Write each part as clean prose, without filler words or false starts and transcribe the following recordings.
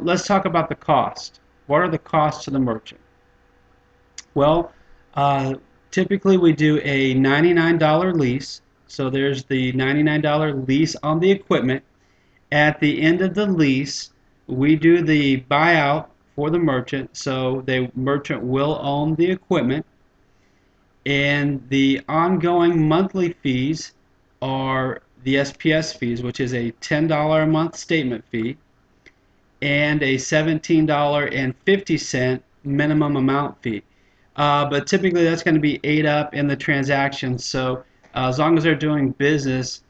let's talk about the cost. What are the costs to the merchant? Well, uh, typically we do a $99 lease. So there's the $99 lease on the equipment. At the end of the lease, we do the buyout for the merchant. So the merchant will own the equipment. And the ongoing monthly fees are the SPS fees, which is a $10 a month statement fee, and a $17.50 minimum amount fee. But typically that's going to be ate up in the transaction. So as long as they're doing business,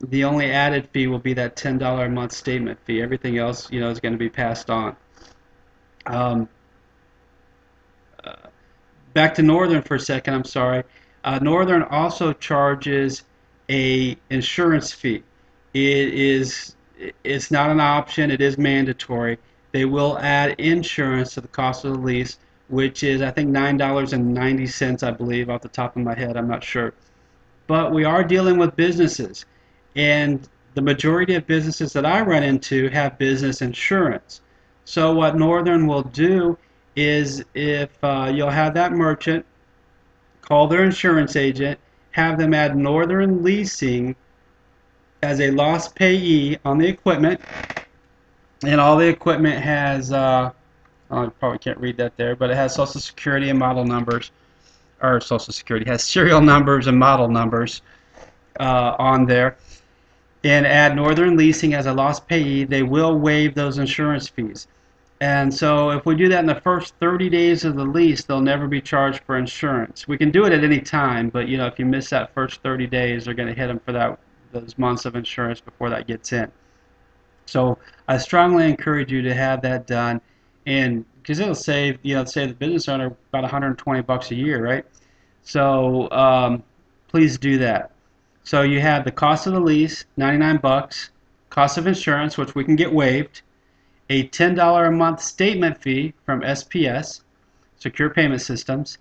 the only added fee will be that $10 a month statement fee. Everything else, is going to be passed on. Um, uh, Back to Northern for a second. I'm sorry. Northern also charges a insurance fee. It is it's not an option. It is mandatory. They will add insurance to the cost of the lease, which is I think $9.90, I believe, off the top of my head. I'm not sure. But we are dealing with businesses, and the majority of businesses that I run into have business insurance. So what Northern will do is if you'll have that merchant call their insurance agent, have them add Northern Leasing as a loss payee on the equipment, and all the equipment has, oh, you probably can't read that there, but it has Social Security and model numbers, or Social Security has serial numbers and model numbers on there, and add Northern Leasing as a loss payee. They will waive those insurance fees. And so if we do that in the first 30 days of the lease, they'll never be charged for insurance. We can do it at any time, but if you miss that first 30 days, they're going to hit them for those months of insurance before that gets in. So I strongly encourage you to have that done, and because it'll save the business owner about 120 bucks a year, right? So please do that. So you have the cost of the lease, 99 bucks, cost of insurance, which we can get waived, a $10 a month statement fee from SPS, Secure Payment Systems,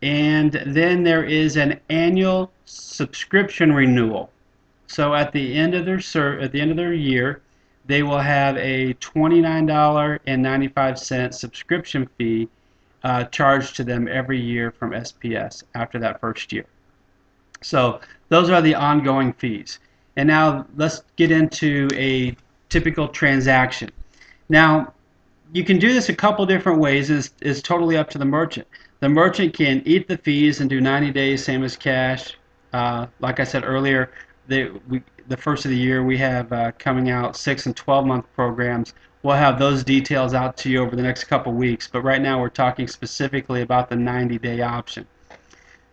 and then there is an annual subscription renewal. So at the end of their year, they will have a $29.95 subscription fee charged to them every year from SPS after that first year. So those are the ongoing fees. And now let's get into a typical transaction. Now, you can do this a couple different ways. It's totally up to the merchant. The merchant can eat the fees and do 90 days, same as cash. Like I said earlier, the first of the year we have coming out 6 and 12-month programs. We'll have those details out to you over the next couple weeks. But right now we're talking specifically about the 90-day option.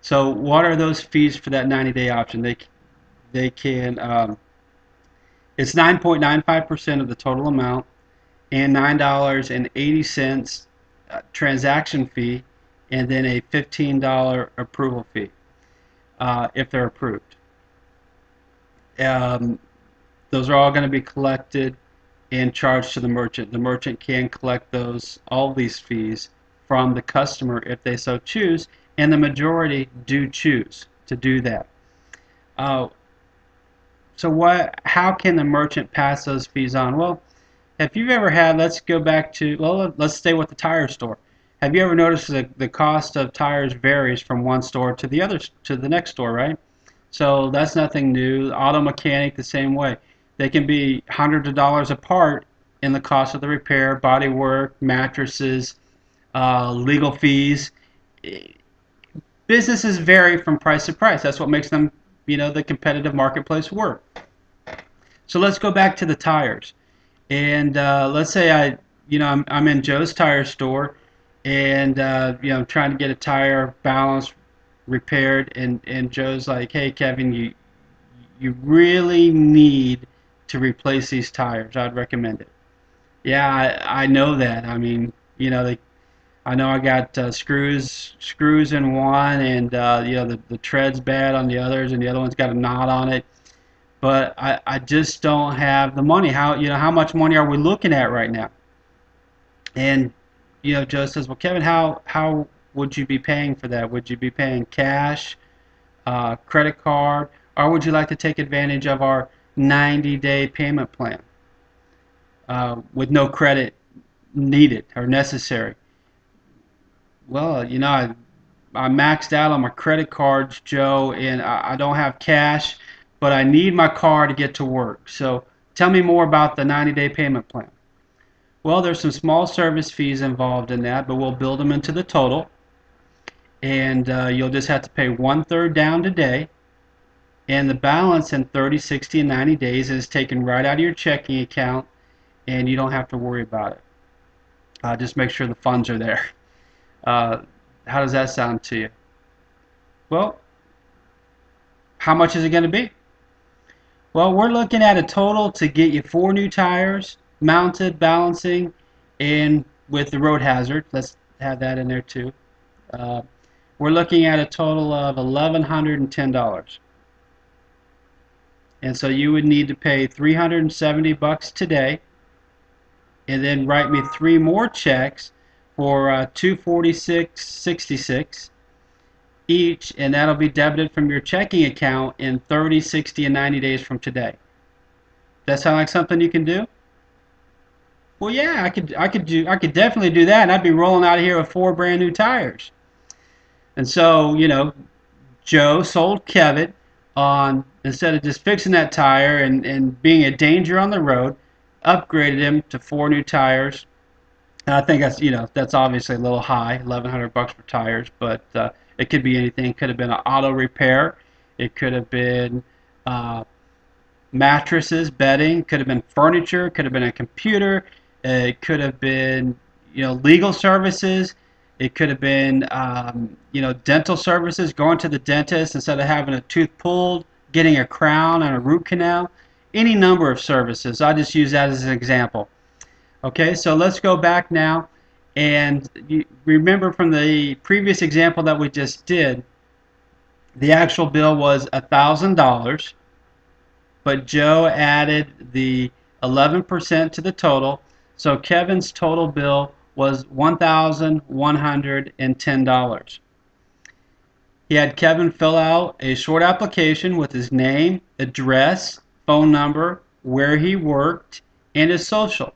So what are those fees for that 90-day option? They can it's 9.95% of the total amount, and $9.80 transaction fee, and then a $15 approval fee if they're approved. Those are all going to be collected and charged to the merchant. The merchant can collect all these fees from the customer if they so choose, and the majority do choose to do that. So how can the merchant pass those fees on? Well, if you've ever had, let's go back to, well, let's stay with the tire store. Have you ever noticed the cost of tires varies from one store to the next store, right? So that's nothing new. Auto mechanic, the same way. They can be hundreds of dollars apart in the cost of the repair, body work, mattresses, legal fees. Businesses vary from price to price. That's what makes them, the competitive marketplace work. So let's go back to the tires. And let's say I'm in Joe's tire store, and I'm trying to get a tire balanced, repaired, and Joe's like, "Hey, Kevin, you really need to replace these tires. I'd recommend it." Yeah, I know that. I mean, I know I got screws in one, and the tread's bad on the others, and the other one's got a knot on it. But I just don't have the money. How much money are we looking at right now? And Joe says, well, Kevin, how would you be paying for that? Would you be paying cash, credit card, or would you like to take advantage of our 90-day payment plan with no credit needed or necessary? Well, I maxed out on my credit cards, Joe, and I don't have cash, but I need my car to get to work. So tell me more about the 90-day payment plan. Well, there's some small service fees involved in that, but we'll build them into the total. And you'll just have to pay 1/3 down today. And the balance in 30, 60, and 90 days is taken right out of your checking account, and you don't have to worry about it. Just make sure the funds are there. Uh, how does that sound to you? Well, how much is it going to be? Well, we're looking at a total to get you 4 new tires, mounted, balancing, and with the road hazard. Let's have that in there too. Uh, we're looking at a total of $1,110. And so you would need to pay $370 today, and then write me 3 more checks for $246.66 each, and that'll be debited from your checking account in 30, 60, and 90 days from today. That sound like something you can do? Well, yeah, I could definitely do that, and I'd be rolling out of here with 4 brand new tires. And so, Joe sold Kevin on, instead of just fixing that tire and being a danger on the road, upgraded him to 4 new tires. And I think that's obviously a little high, $1,100 for tires, but it could be anything. It could have been an auto repair. It could have been uh, mattresses, bedding, could have been furniture, could have been a computer, it could have been legal services, it could have been dental services, going to the dentist instead of having a tooth pulled, getting a crown and a root canal, any number of services. I just use that as an example. Okay, so let's go back now, and you remember from the previous example that we just did, the actual bill was $1,000, but Joe added the 11% to the total, so Kevin's total bill was $1,110. He had Kevin fill out a short application with his name, address, phone number, where he worked, and his social.